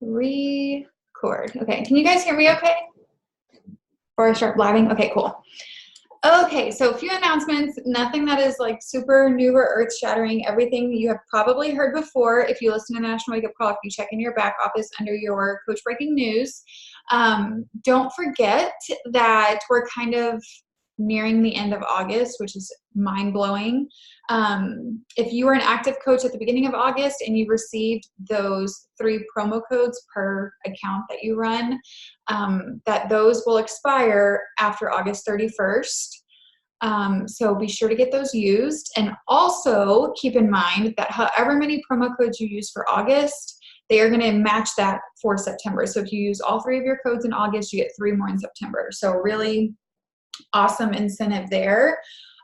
Record. Okay, can you guys hear me okay? Before I start blabbing? Okay, cool. Okay, so a few announcements, nothing that is like super new or earth shattering, everything you have probably heard before if you listen to National Wake Up Call, if you check in your back office under your Coach Breaking News. Don't forget that we're kind of nearing the end of August, which is mind-blowing. If you were an active coach at the beginning of August and you received those 3 promo codes per account that you run, that those will expire after August 31st. So be sure to get those used. And also keep in mind that however many promo codes you use for August, they are going to match that for September. So if you use all 3 of your codes in August, you get 3 more in September. So really awesome incentive there.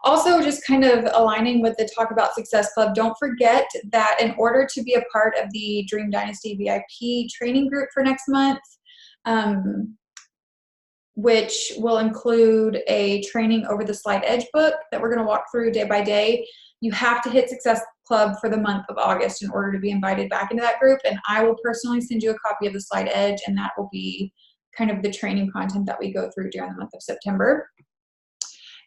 Also, just kind of aligning with the Talk About Success Club, don't forget that in order to be a part of the Dream Dynasty VIP training group for next month, which will include a training over the Slide Edge book that we're going to walk through day by day, you have to hit Success Club for the month of August in order to be invited back into that group. And I will personally send you a copy of the Slide Edge, and that will be kind of the training content that we go through during the month of September.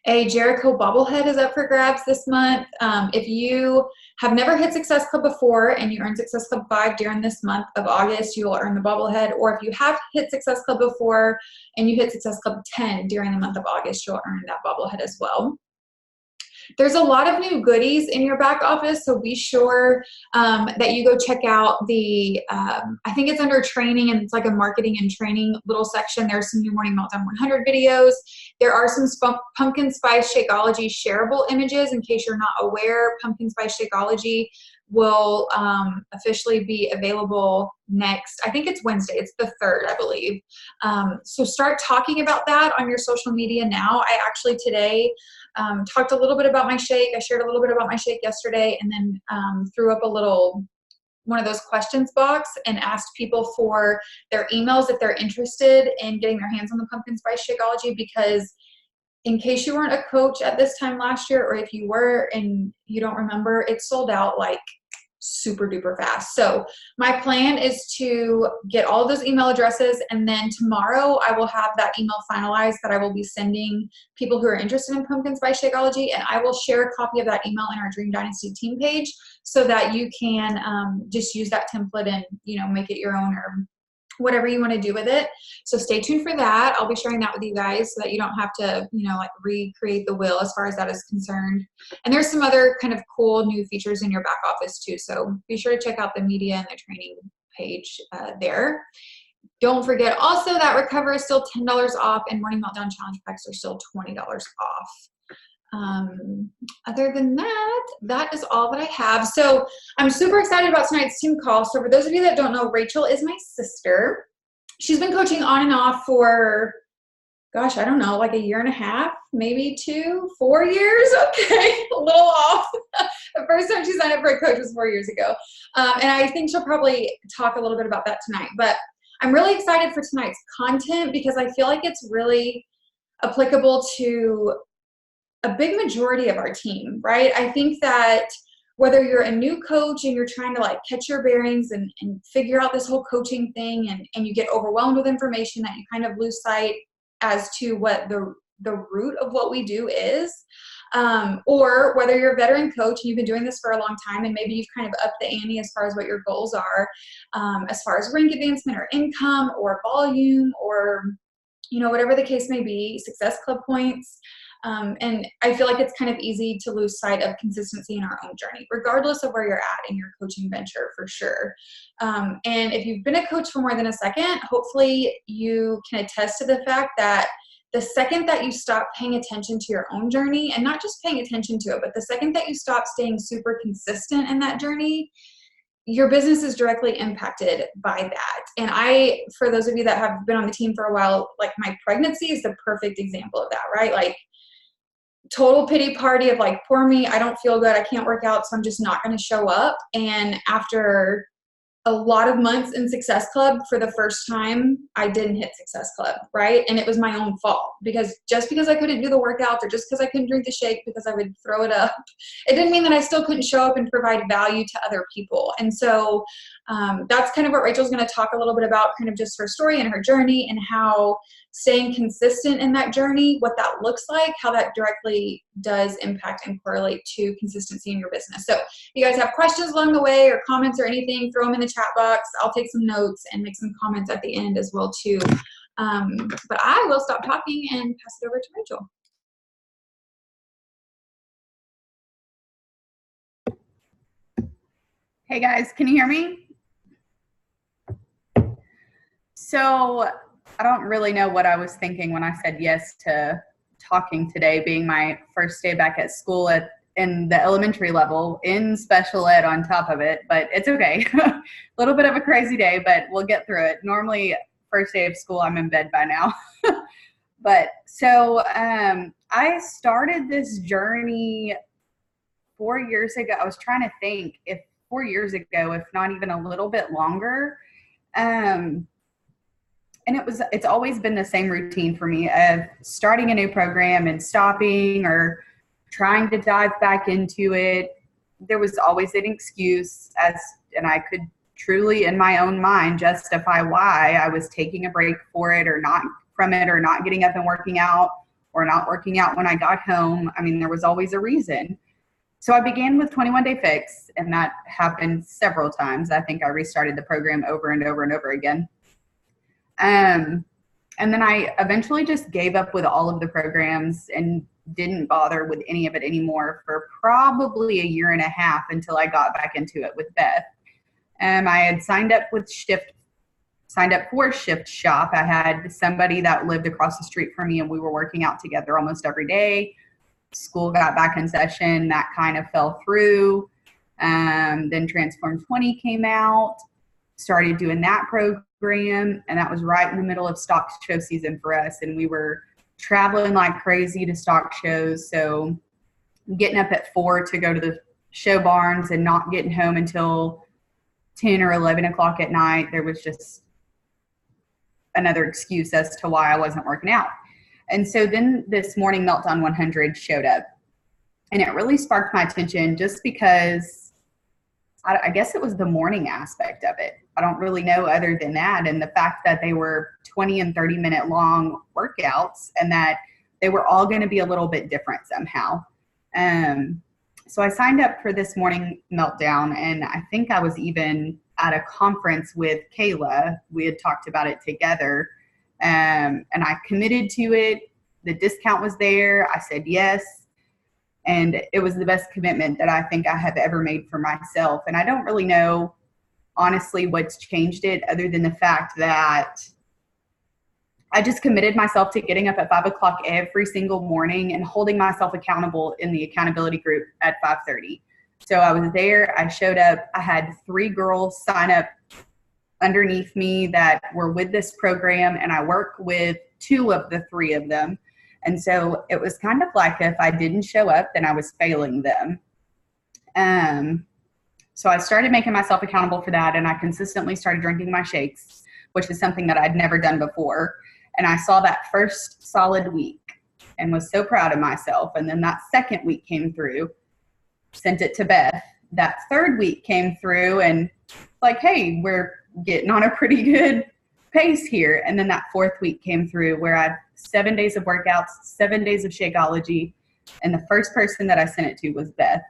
A Jericho bobblehead is up for grabs this month. If you have never hit Success Club before and you earn Success Club 5 during this month of August, you will earn the bobblehead. Or if you have hit Success Club before and you hit Success Club 10 during the month of August, you'll earn that bobblehead as well. There's a lot of new goodies in your back office, so be sure that you go check out the, I think it's under training, and it's like a marketing and training little section. There's some new Morning Meltdown 100 videos. There are some Pumpkin Spice Shakeology shareable images. In case you're not aware, Pumpkin Spice Shakeology will officially be available next, I think it's Wednesday, it's the 3rd, I believe. So start talking about that on your social media now. I actually today talked a little bit about my shake. I shared a little bit about my shake yesterday, and then threw up a little one of those questions box and asked people for their emails if they're interested in getting their hands on the Pumpkin Spice Shakeology, because in case you weren't a coach at this time last year, or if you were and you don't remember, it sold out like super duper fast. So my plan is to get all of those email addresses, and then tomorrow I will have that email finalized that I will be sending people who are interested in Pumpkin Spice Shakeology, and I will share a copy of that email in our Dream Dynasty team page so that you can just use that template and, you know, make it your own or whatever you want to do with it. So stay tuned for that. I'll be sharing that with you guys so that you don't have to, you know, like recreate the wheel as far as that is concerned. And there's some other kind of cool new features in your back office too. So be sure to check out the media and the training page there. Don't forget also that Recover is still $10 off, and Morning Meltdown Challenge packs are still $20 off. Other than that, that is all that I have. So I'm super excited about tonight's team call. So for those of you that don't know, Rachel is my sister. She's been coaching on and off for, gosh, I don't know, like 1.5 years, maybe 2, 4 years. Okay, a little off. The first time she signed up for a coach was 4 years ago. And I think she'll probably talk a little bit about that tonight. But I'm really excited for tonight's content because I feel like it's really applicable to a big majority of our team, right? I think that whether you're a new coach and you're trying to like catch your bearings and figure out this whole coaching thing, and you get overwhelmed with information that you kind of lose sight as to what the root of what we do is, or whether you're a veteran coach and you've been doing this for a long time and maybe you've kind of upped the ante as far as what your goals are, as far as rank advancement or income or volume or, you know, whatever the case may be, Success Club points. And I feel like it's kind of easy to lose sight of consistency in our own journey, regardless of where you're at in your coaching venture, for sure. And if you've been a coach for more than a second, hopefully you can attest to the fact that the second that you stop paying attention to your own journey, and not just paying attention to it, but the second that you stop staying super consistent in that journey, your business is directly impacted by that. And for those of you that have been on the team for a while, like my pregnancy is the perfect example of that, right? Like, total pity party of like, poor me, I don't feel good, I can't work out, so I'm just not going to show up. And after a lot of months in Success Club, for the first time, I didn't hit Success Club, right? And it was my own fault, because just because I couldn't do the workouts or just because I couldn't drink the shake because I would throw it up, it didn't mean that I still couldn't show up and provide value to other people. And so that's kind of what Rachel's going to talk a little bit about, kind of just her story and her journey, and how staying consistent in that journey, what that looks like, how that directly does impact and correlate to consistency in your business. So if you guys have questions along the way or comments or anything, throw them in the chat box. I'll take some notes and make some comments at the end as well too. But I will stop talking and pass it over to Rachel. Hey guys, can you hear me? So I don't really know what I was thinking when I said yes to talking today, being my first day back at school in the elementary level, in special ed on top of it, but it's okay. A little bit of a crazy day, but we'll get through it. Normally, first day of school, I'm in bed by now. But so I started this journey 4 years ago. I was trying to think if 4 years ago, if not even a little bit longer. And it's always been the same routine for me of starting a new program and stopping or trying to dive back into it. There was always an excuse, and I could truly in my own mind justify why I was taking a break for it or not from it, or not getting up and working out, or not working out when I got home. I mean, there was always a reason. So I began with 21 Day Fix, and that happened several times. I think I restarted the program over and over and over again. And then I eventually just gave up with all of the programs and didn't bother with any of it anymore for probably a year and a half until I got back into it with Beth. I had signed up for Shift Shop. I had somebody that lived across the street from me, and we were working out together almost every day. School got back in session. That kind of fell through. Then Transform 20 came out. Started doing that program, and that was right in the middle of stock show season for us, and we were traveling like crazy to stock shows. So getting up at 4 to go to the show barns and not getting home until 10 or 11 o'clock at night, there was just another excuse as to why I wasn't working out. And so then this morning Meltdown 100 showed up, and it really sparked my attention just because I guess it was the morning aspect of it. I don't really know other than that. And the fact that they were 20 and 30-minute long workouts, and that they were all going to be a little bit different somehow. So I signed up for this morning Meltdown, and I think I was even at a conference with Kayla. We had talked about it together, and I committed to it. The discount was there. I said yes. And it was the best commitment that I think I have ever made for myself. And I don't really know, honestly, what's changed it other than the fact that I just committed myself to getting up at 5 o'clock every single morning and holding myself accountable in the accountability group at 5:30. So I was there. I showed up. I had 3 girls sign up underneath me that were with this program, and I work with 2 of the 3 of them. And so it was kind of like if I didn't show up, then I was failing them. So I started making myself accountable for that, and I consistently started drinking my shakes, which is something that I'd never done before. And I saw that first solid week and was so proud of myself. And then that second week came through, sent it to Beth. That third week came through, and like, hey, we're getting on a pretty good pace here. And then that fourth week came through where I had 7 days of workouts, 7 days of Shakeology. And the first person that I sent it to was Beth.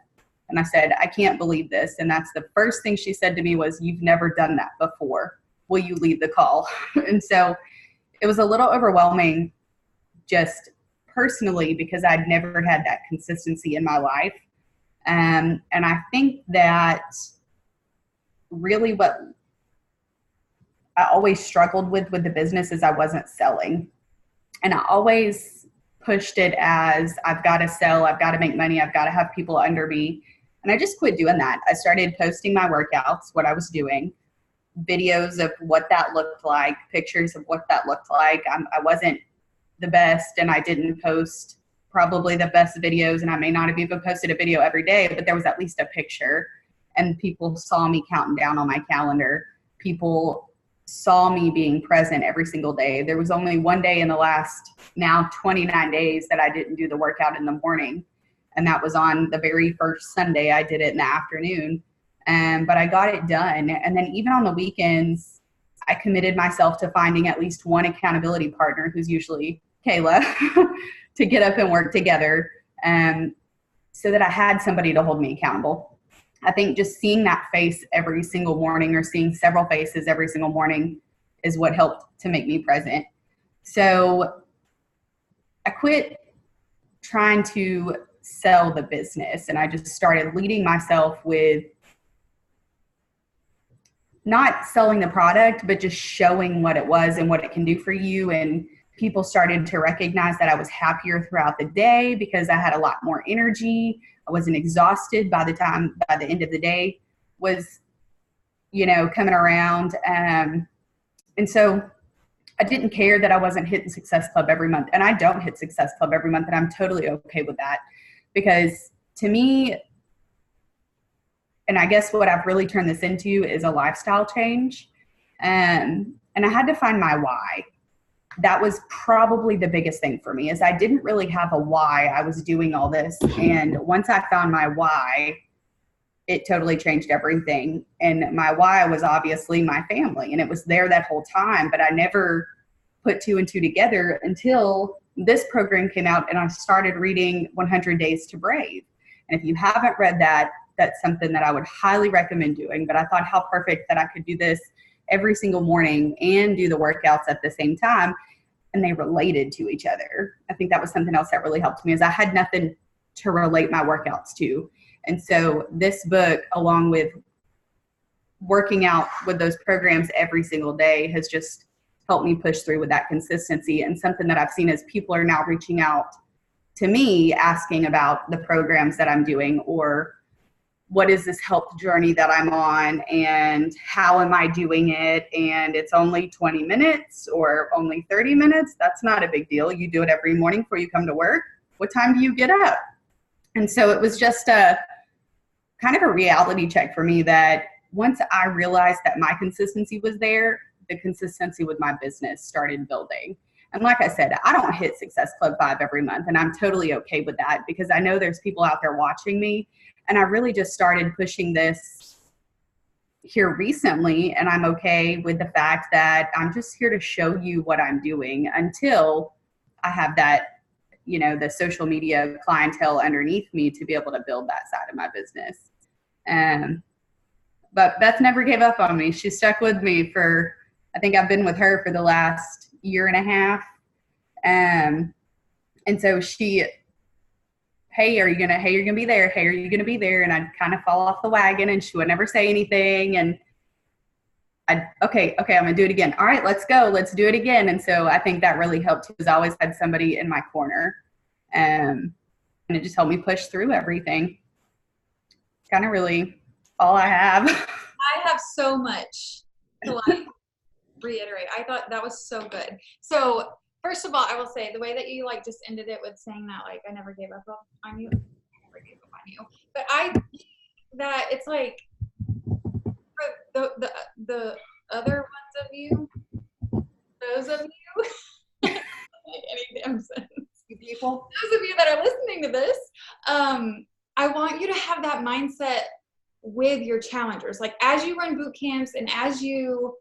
And I said, I can't believe this. And that's the first thing she said to me was, you've never done that before. Will you lead the call? And so it was a little overwhelming just personally because I'd never had that consistency in my life. And I think that really what I always struggled with the business is I wasn't selling. And I always pushed it as I've got to sell, I've got to make money, I've got to have people under me. And I just quit doing that. I started posting my workouts, what I was doing, videos of what that looked like, pictures of what that looked like. I wasn't the best, and I didn't post probably the best videos, and I may not have even posted a video every day, but there was at least a picture. and people saw me counting down on my calendar. People saw me being present every single day. There was only one day in the last now 29 days that I didn't do the workout in the morning. And that was on the very first Sunday. I did it in the afternoon. But I got it done. And then even on the weekends, I committed myself to finding at least one accountability partner, who's usually Kayla, to get up and work together, so that I had somebody to hold me accountable. I think just seeing that face every single morning, or seeing several faces every single morning, is what helped to make me present. So I quit trying to sell the business, and I just started leading myself with not selling the product, but just showing what it was and what it can do for you. And people started to recognize that I was happier throughout the day because I had a lot more energy. I wasn't exhausted by the end of the day was, coming around. And so I didn't care that I wasn't hitting Success Club every month. And I don't hit Success Club every month, and I'm totally okay with that, because to me, and I guess what I've really turned this into is a lifestyle change. And I had to find my why. That was probably the biggest thing for me, is I didn't really have a why I was doing all this. And once I found my why, it totally changed everything. And my why was obviously my family, and it was there that whole time, but I never put two and two together until this program came out and I started reading 100 Days to Brave. And if you haven't read that, that's something that I would highly recommend doing. But I thought how perfect that I could do this every single morning and do the workouts at the same time, and they related to each other. I think that was something else that really helped me, is I had nothing to relate my workouts to. And so this book, along with working out with those programs every single day, has just helped me push through with that consistency. And something that I've seen is people are now reaching out to me asking about the programs that I'm doing, or what is this health journey that I'm on, and how am I doing it? And it's only 20 minutes or only 30 minutes. That's not a big deal. You do it every morning before you come to work. What time do you get up? And so it was just a kind of a reality check for me, that once I realized that my consistency was there, the consistency with my business started building. And like I said, I don't hit Success Club 5 every month, and I'm totally okay with that, because I know there's people out there watching me. And I really just started pushing this here recently, and I'm okay with the fact that I'm just here to show you what I'm doing until I have that, the social media clientele underneath me to be able to build that side of my business. But Beth never gave up on me. She stuck with me I think I've been with her for the last year and a half. And so hey, you're going to be there. Hey, are you going to be there? And I'd kind of fall off the wagon, and she would never say anything. And okay, I'm going to do it again. All right, let's go. Let's do it again. And so I think that really helped, because I always had somebody in my corner. And it just helped me push through everything. Kind of really all I have. I have so much to reiterate. I thought that was so good. So first of all, I will say the way that you just ended it with saying that, I never gave up on you. I never gave up on you. But that it's for the other ones of you, those of you, any damn sense. You people. Those of you that are listening to this, I want you to have that mindset with your challengers. As you run boot camps and as you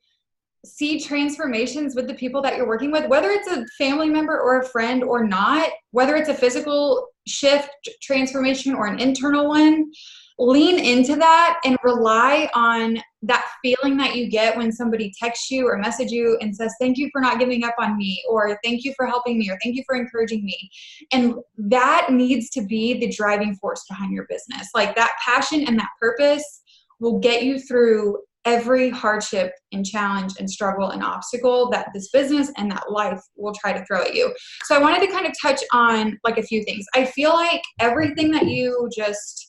see transformations with the people that you're working with, whether it's a family member or a friend or not, whether it's a physical shift transformation or an internal one, lean into that and rely on that feeling that you get when somebody texts you or messages you and says, thank you for not giving up on me, or thank you for helping me, or thank you for encouraging me. And that needs to be the driving force behind your business. That passion and that purpose will get you through every hardship and challenge and struggle and obstacle that this business and that life will try to throw at you. So I wanted to kind of touch on a few things. I feel like everything that you just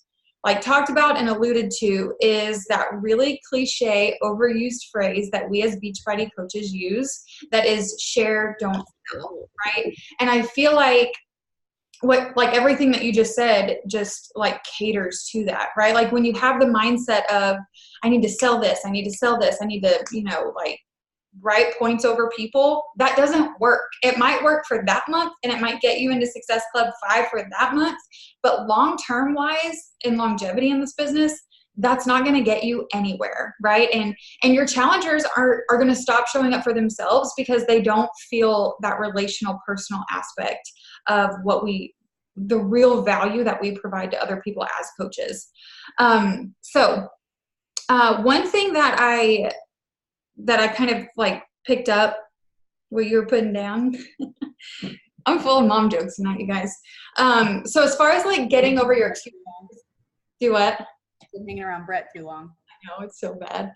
talked about and alluded to is that really cliche, overused phrase that we as Beachbody coaches use, that is share, don't sell, right? And I feel like what, like everything that you just said just like caters to that, right? Like when you have the mindset of, I need to sell this, I need to sell this, I need to, like write points over people, that doesn't work. It might work for that month and it might get you into Success Club 5 for that month, but long-term wise and longevity in this business, that's not going to get you anywhere, right? And your challengers are going to stop showing up for themselves because they don't feel that relational, personal aspect of the real value that we provide to other people as coaches. So one thing that I kind of like picked up what you were putting down. I'm full of mom jokes tonight, you guys. So as far as like getting over your excuses, do what? Been hanging around Brett too long. I know, it's so bad.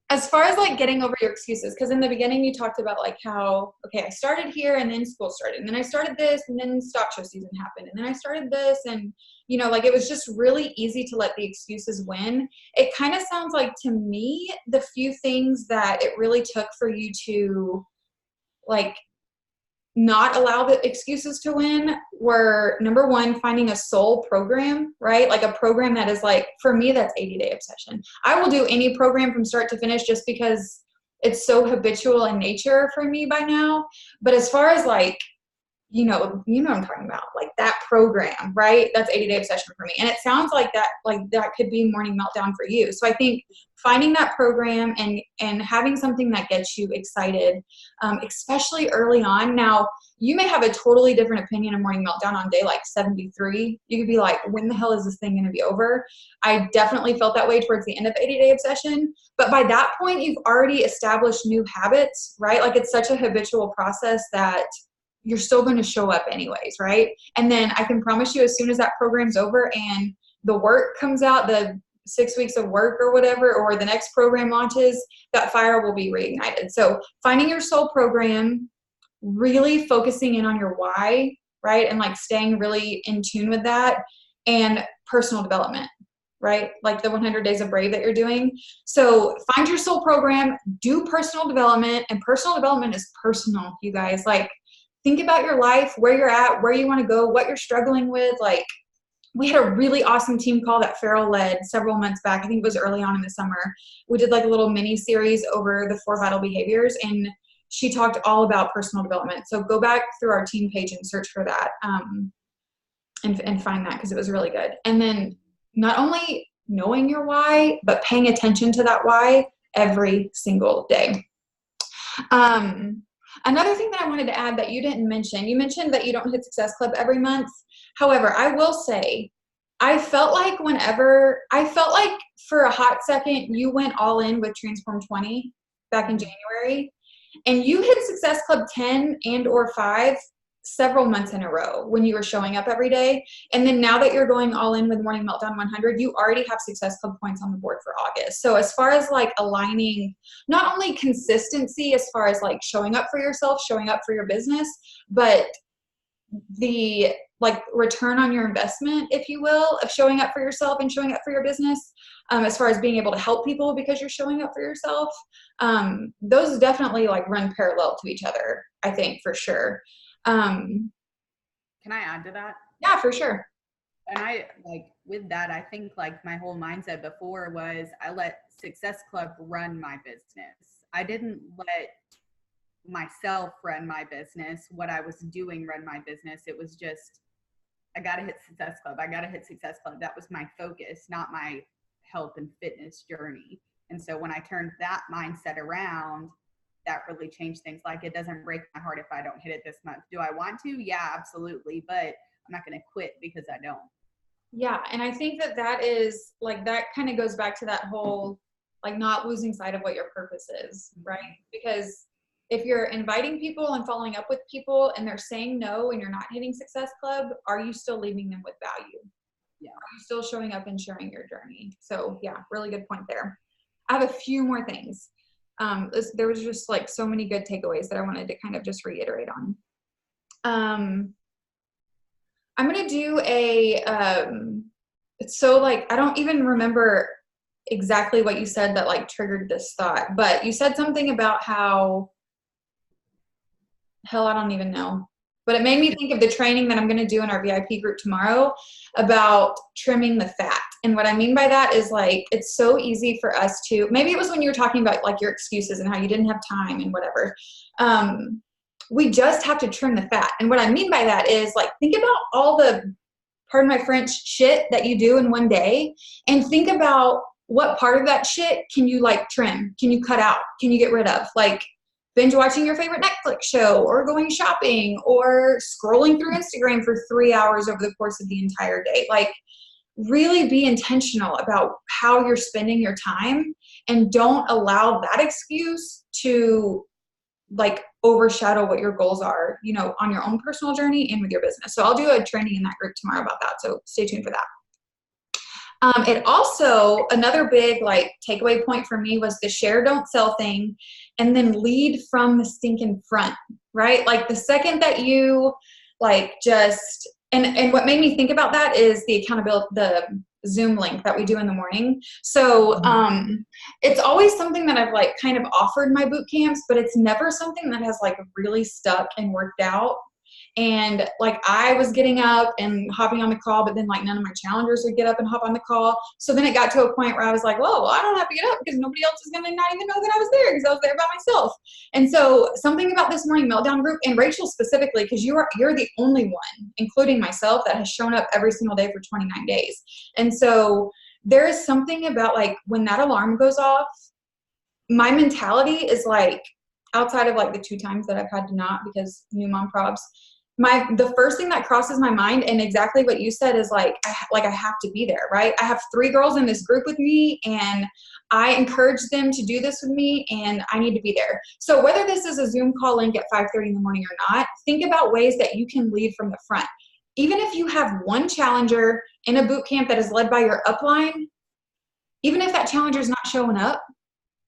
As far as like getting over your excuses, because in the beginning you talked about like how, okay, I started here and then school started, and then I started this and then stock show season happened, and then I started this, and like it was just really easy to let the excuses win. It kind of sounds like to me the few things that it really took for you to like not allow the excuses to win were, number one, finding a soul program, right? Like a program that is like, for me, that's 80-day obsession. I will do any program from start to finish just because it's so habitual in nature for me by now. But as far as like, what I'm talking about, like that program, right? That's 80-day obsession for me. And it sounds like that could be Morning Meltdown for you. So I think finding that program and having something that gets you excited, especially early on. Now, you may have a totally different opinion of Morning Meltdown on day like 73. You could be like, when the hell is this thing going to be over? I definitely felt that way towards the end of 80-day obsession. But by that point, you've already established new habits, right? Like it's such a habitual process that you're still going to show up anyways, right? And then I can promise you, as soon as that program's over and the work comes out, the 6 weeks of work or whatever, or the next program launches, that fire will be reignited. So finding your soul program, really focusing in on your why, right? And like staying really in tune with that, and personal development, right? Like the 100 Days of Brave that you're doing. So find your soul program, do personal development, and personal development is personal, you guys. Like, think about your life, where you're at, where you want to go, what you're struggling with. Like, we had a really awesome team call that Farrell led several months back. I think it was early on in the summer. We did like a little mini series over the 4 vital behaviors, and she talked all about personal development. So go back through our team page and search for that, and find that, because it was really good. And then not only knowing your why, but paying attention to that why every single day. Another thing that I wanted to add that you didn't mention, you mentioned that you don't hit Success Club every month. However, I will say, I felt like for a hot second, you went all in with Transform 20 back in January, and you hit Success Club 10 and or 5 several months in a row when you were showing up every day. And then now that you're going all in with Morning Meltdown 100, you already have Success Club points on the board for August. So as far as like aligning, not only consistency as far as like showing up for yourself, showing up for your business, but the like return on your investment, if you will, of showing up for yourself and showing up for your business, as far as being able to help people because you're showing up for yourself, those definitely like run parallel to each other, I think, for sure. Can I add to that? Yeah, for sure. And I like with that, I think like my whole mindset before was I let Success Club run my business. I didn't let myself run my business, what I was doing run my business. It was just, I got to hit Success Club. I got to hit Success Club. That was my focus, not my health and fitness journey. And so when I turned that mindset around, that really changed things. Like, it doesn't break my heart if I don't hit it this month. Do I want to? Yeah, absolutely. But I'm not going to quit because I don't. Yeah. And I think that is like, that kind of goes back to that whole, like, not losing sight of what your purpose is, right? Because if you're inviting people and following up with people and they're saying no and you're not hitting Success Club, are you still leaving them with value? Yeah. Are you still showing up and sharing your journey? So yeah, really good point there. I have a few more things. There was just like so many good takeaways that I wanted to kind of just reiterate on. I'm going to do so like, I don't even remember exactly what you said that like triggered this thought, but you said something about how, hell, I don't even know. But it made me think of the training that I'm going to do in our VIP group tomorrow about trimming the fat. And what I mean by that is like, it's so easy for us to, maybe it was when you were talking about like your excuses and how you didn't have time and whatever. We just have to trim the fat. And what I mean by that is like, think about all the, pardon my French, shit that you do in one day, and think about what part of that shit can you like trim? Can you cut out? Can you get rid of? Like binge watching your favorite Netflix show, or going shopping, or scrolling through Instagram for 3 hours over the course of the entire day. Like really be intentional about how you're spending your time, and don't allow that excuse to like overshadow what your goals are, you know, on your own personal journey and with your business. So I'll do a training in that group tomorrow about that. So stay tuned for that. It also, another big like takeaway point for me was the share, don't sell thing, and then lead from the stinking front, right? Like the second that you like just, and what made me think about that is the accountability, the Zoom link that we do in the morning. So it's always something that I've like kind of offered my boot camps, but it's never something that has like really stuck and worked out. And like I was getting up and hopping on the call, but then like none of my challengers would get up and hop on the call. So then it got to a point where I was like, whoa, well, I don't have to get up because nobody else is going to not even know that I was there because I was there by myself. And so something about this morning meltdown group, and Rachel specifically, because you're the only one, including myself, that has shown up every single day for 29 days. And so there is something about like when that alarm goes off, my mentality is like, outside of like the 2 times that I've had to not because new mom probs, the first thing that crosses my mind, and exactly what you said, is like I have to be there, right? I have 3 girls in this group with me, and I encourage them to do this with me, and I need to be there. So whether this is a Zoom call link at 5:30 in the morning or not, think about ways that you can lead from the front. Even if you have one challenger in a boot camp that is led by your upline, even if that challenger is not showing up,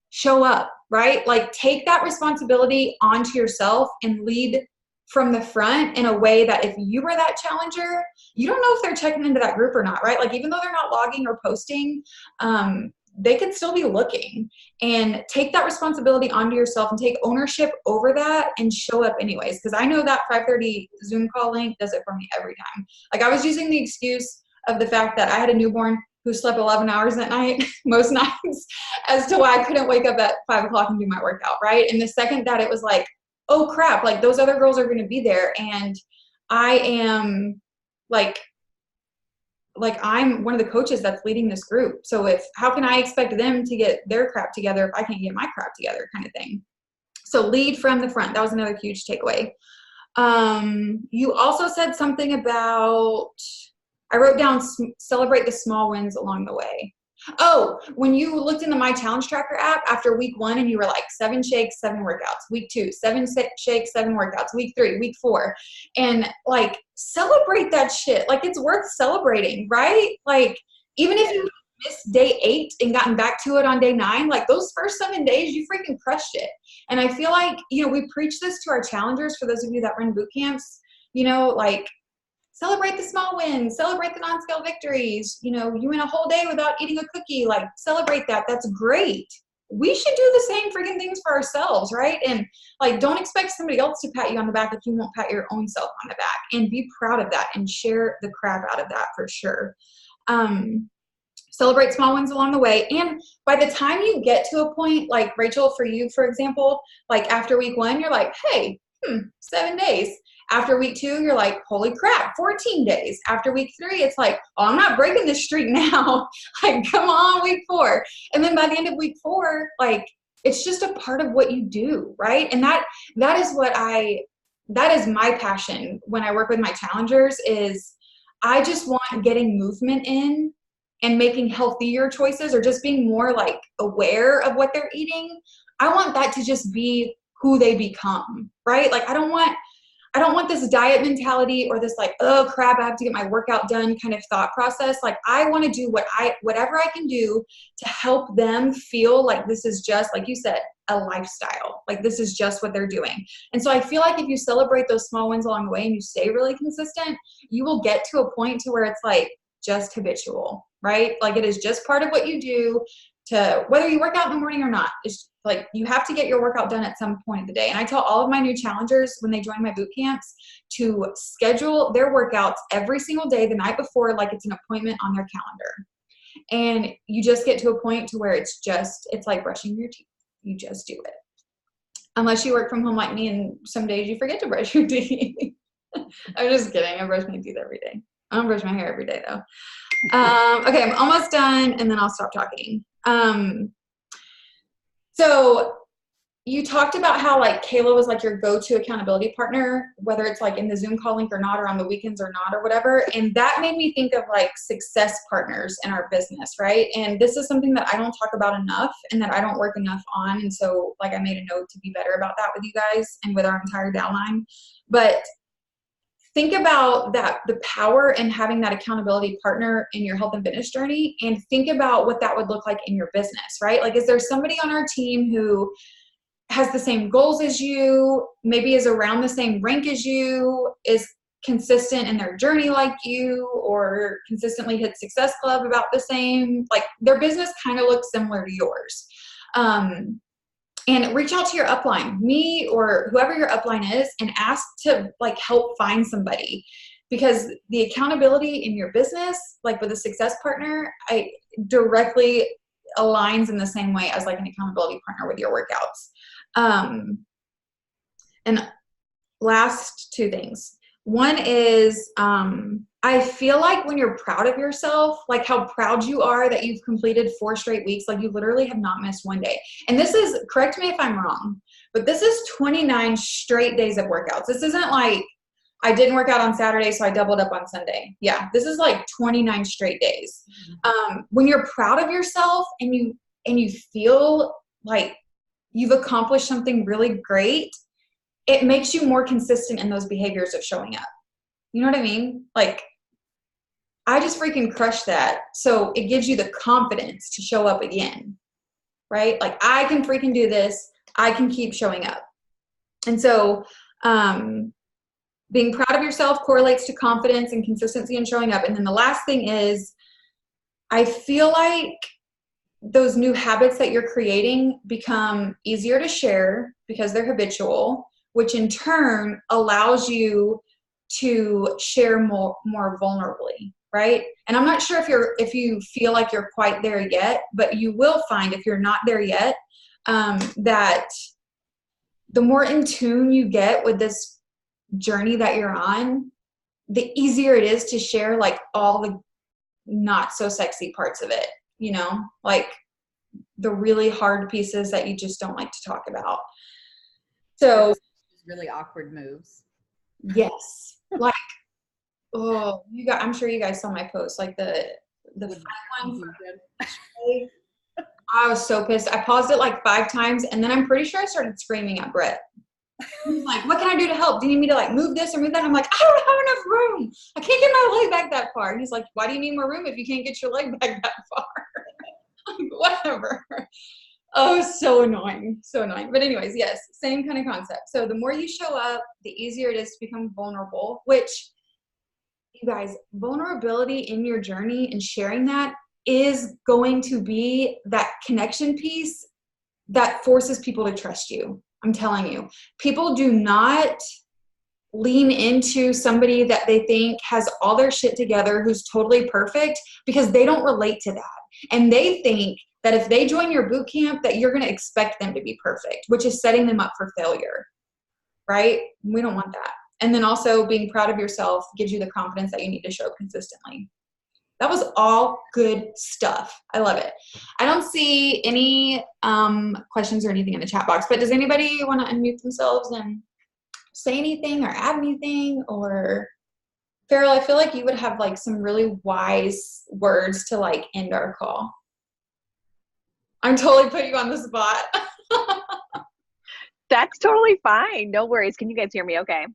show up, right? Like take that responsibility onto yourself and lead from the front in a way that if you were that challenger, you don't know if they're checking into that group or not, right? Like even though they're not logging or posting, they could still be looking. And take that responsibility onto yourself and take ownership over that and show up anyways. Because I know that 5:30 Zoom call link does it for me every time. Like I was using the excuse of the fact that I had a newborn who slept 11 hours at night most nights as to why I couldn't wake up at 5 o'clock and do my workout, right? And the second that it was like, oh crap, like those other girls are going to be there, and I am like I'm one of the coaches that's leading this group. So how can I expect them to get their crap together if I can't get my crap together, kind of thing. So lead from the front. That was another huge takeaway. You also said something about, I wrote down celebrate the small wins along the way. Oh, when you looked in the My Challenge Tracker app after week 1 and you were like 7 shakes, 7 workouts, week 2, 7 shakes, 7 workouts, week 3, week 4, and like celebrate that shit. Like it's worth celebrating, right? Like even if you missed day 8 and gotten back to it on day 9, like those first 7 days, you freaking crushed it. And I feel like, you know, we preach this to our challengers, for those of you that run boot camps, you know, like celebrate the small wins, celebrate the non-scale victories. You know, you went a whole day without eating a cookie, like celebrate that. That's great. We should do the same freaking things for ourselves, right? And like, don't expect somebody else to pat you on the back if you won't pat your own self on the back, and be proud of that and share the crap out of that for sure. Celebrate small wins along the way. And by the time you get to a point, like Rachel, for you, for example, like after week 1, you're like, hey, 7 days. After week 2, you're like, holy crap, 14 days. After week 3, it's like, oh, I'm not breaking this streak now. Like, come on, week 4. And then by the end of week 4, like, it's just a part of what you do, right? And that is my passion when I work with my challengers, is I just want getting movement in and making healthier choices, or just being more like aware of what they're eating. I want that to just be who they become, right? Like, I don't want this diet mentality or this like, oh crap, I have to get my workout done kind of thought process. Like I want to do whatever I can do to help them feel like this is just, like you said, a lifestyle. Like this is just what they're doing. And so I feel like if you celebrate those small wins along the way and you stay really consistent, you will get to a point to where it's like just habitual, right? Like it is just part of what you do to whether you work out in the morning or not. It's like you have to get your workout done at some point of the day. And I tell all of my new challengers when they join my boot camps to schedule their workouts every single day the night before, like it's an appointment on their calendar. And you just get to a point to where it's like brushing your teeth. You just do it. Unless you work from home like me and some days you forget to brush your teeth. I'm just kidding. I brush my teeth every day. I don't brush my hair every day though. Okay, I'm almost done and then I'll stop talking. So you talked about how like Kayla was like your go-to accountability partner, whether it's like in the Zoom call link or not, or on the weekends or not, or whatever. And that made me think of like success partners in our business, right? And this is something that I don't talk about enough and that I don't work enough on. And so like I made a note to be better about that with you guys and with our entire downline. But think about that, the power in having that accountability partner in your health and fitness journey, and think about what that would look like in your business, right? Like, is there somebody on our team who has the same goals as you, maybe is around the same rank as you, is consistent in their journey like you, or consistently hit Success Club about the same, like their business kind of looks similar to yours. And reach out to your upline, me or whoever your upline is, and ask to like help find somebody, because the accountability in your business, like with a success partner, I directly aligns in the same way as like an accountability partner with your workouts. And last two things. One is, I feel like when you're proud of yourself, like how proud you are that you've completed 4 straight weeks, like you literally have not missed one day. And this is, correct me if I'm wrong, but this is 29 straight days of workouts. This isn't like I didn't work out on Saturday, so I doubled up on Sunday. Yeah, this is like 29 straight days. When you're proud of yourself and you feel like you've accomplished something really great, it makes you more consistent in those behaviors of showing up. You know what I mean? Like, I just freaking crushed that. So it gives you the confidence to show up again, right? Like, I can freaking do this. I can keep showing up. And so, being proud of yourself correlates to confidence and consistency in showing up. And then the last thing is, I feel like those new habits that you're creating become easier to share because they're habitual, which in turn allows you to share more vulnerably, right? And I'm not sure if you feel like you're quite there yet, but you will find, if you're not there yet, that the more in tune you get with this journey that you're on, the easier it is to share like all the not so sexy parts of it, you know, like the really hard pieces that you just don't like to talk about. So really awkward moves. Yes. Like, oh, I'm sure you guys saw my post, like the one. I was so pissed. I paused it like 5 times, and then I'm pretty sure I started screaming at Brett. He was like, what can I do to help? Do you need me to like move this or move that? I'm like, I don't have enough room. I can't get my leg back that far. And he's like, why do you need more room if you can't get your leg back that far? Like, whatever. Oh, it was so annoying. So annoying. But anyways, yes, same kind of concept. So the more you show up, the easier it is to become vulnerable, which, you guys, vulnerability in your journey and sharing that is going to be that connection piece that forces people to trust you. I'm telling you, people do not lean into somebody that they think has all their shit together, who's totally perfect, because they don't relate to that. And they think that if they join your boot camp, that you're going to expect them to be perfect, which is setting them up for failure, right? We don't want that. And then also being proud of yourself gives you the confidence that you need to show up consistently. That was all good stuff. I love it. I don't see any questions or anything in the chat box, but does anybody want to unmute themselves and say anything or add anything? Or Farrell, I feel like you would have like some really wise words to like end our call. I'm totally putting you on the spot. That's totally fine. No worries. Can you guys hear me okay?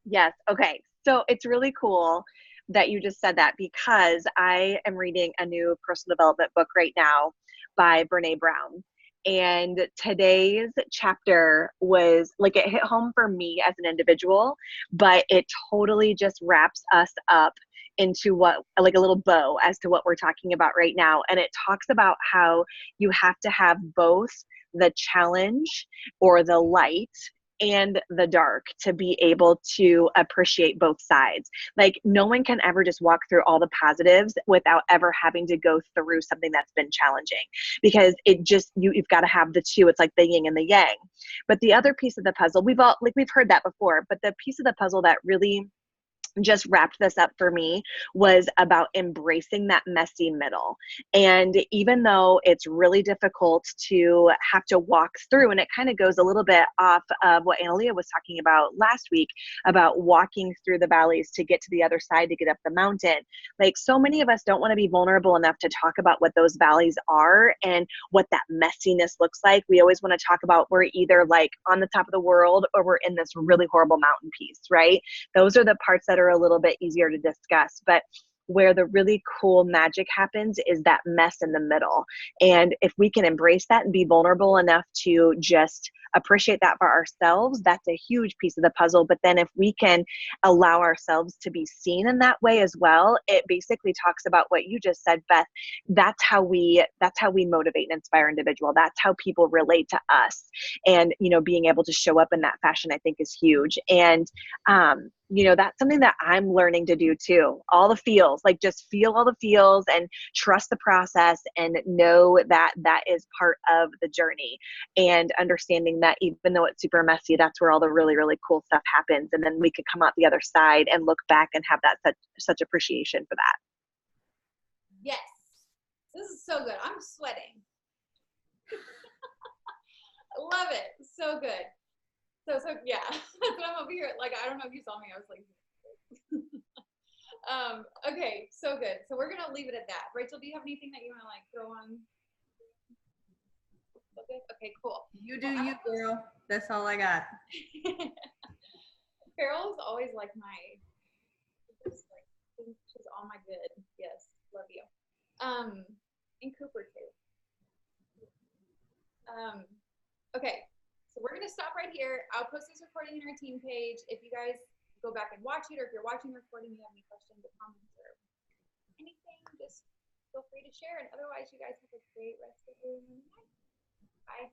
Yes. Okay. So it's really cool that you just said that, because I am reading a new personal development book right now by Brene Brown. And today's chapter was like, it hit home for me as an individual, but it totally just wraps us up into what, like a little bow as to what we're talking about right now. And it talks about how you have to have both the challenge or the light and the dark to be able to appreciate both sides. Like no one can ever just walk through all the positives without ever having to go through something that's been challenging, because it just, you've got to have the two. It's like the yin and the yang. But the other piece of the puzzle, we've heard that before, but the piece of the puzzle that really just wrapped this up for me was about embracing that messy middle. And even though it's really difficult to have to walk through, and it kind of goes a little bit off of what Analia was talking about last week about walking through the valleys to get to the other side to get up the mountain. Like so many of us don't want to be vulnerable enough to talk about what those valleys are and what that messiness looks like. We always want to talk about we're either like on the top of the world or we're in this really horrible mountain piece, right? Those are the parts that are a little bit easier to discuss, but where the really cool magic happens is that mess in the middle. And if we can embrace that and be vulnerable enough to just appreciate that for ourselves, that's a huge piece of the puzzle. But then if we can allow ourselves to be seen in that way as well, it basically talks about what you just said, Beth. That's how we motivate and inspire individual. That's how people relate to us. And, you know, being able to show up in that fashion, I think is huge. And, you know, that's something that I'm learning to do too. All the feels, like just feel all the feels and trust the process and know that that is part of the journey, and understanding that even though it's super messy, that's where all the really, really cool stuff happens. And then we could come out the other side and look back and have that such appreciation for that. Yes. This is so good. I'm sweating. I love it. So good. So yeah. I'm over here. Like, I don't know if you saw me. I was like, okay, so good. So we're gonna leave it at that. Rachel, do you have anything that you want to like throw on? Okay, cool. You do you, girl. That's all I got. Farrell is always like just like she's all my good. Yes, love you. And Cooper too. Okay, so we're gonna stop right here. I'll post this recording in our team page. If you guys go back and watch it, or if you're watching the recording, you have any questions or comments or anything, just feel free to share. And otherwise, you guys have a great rest of your night. Bye.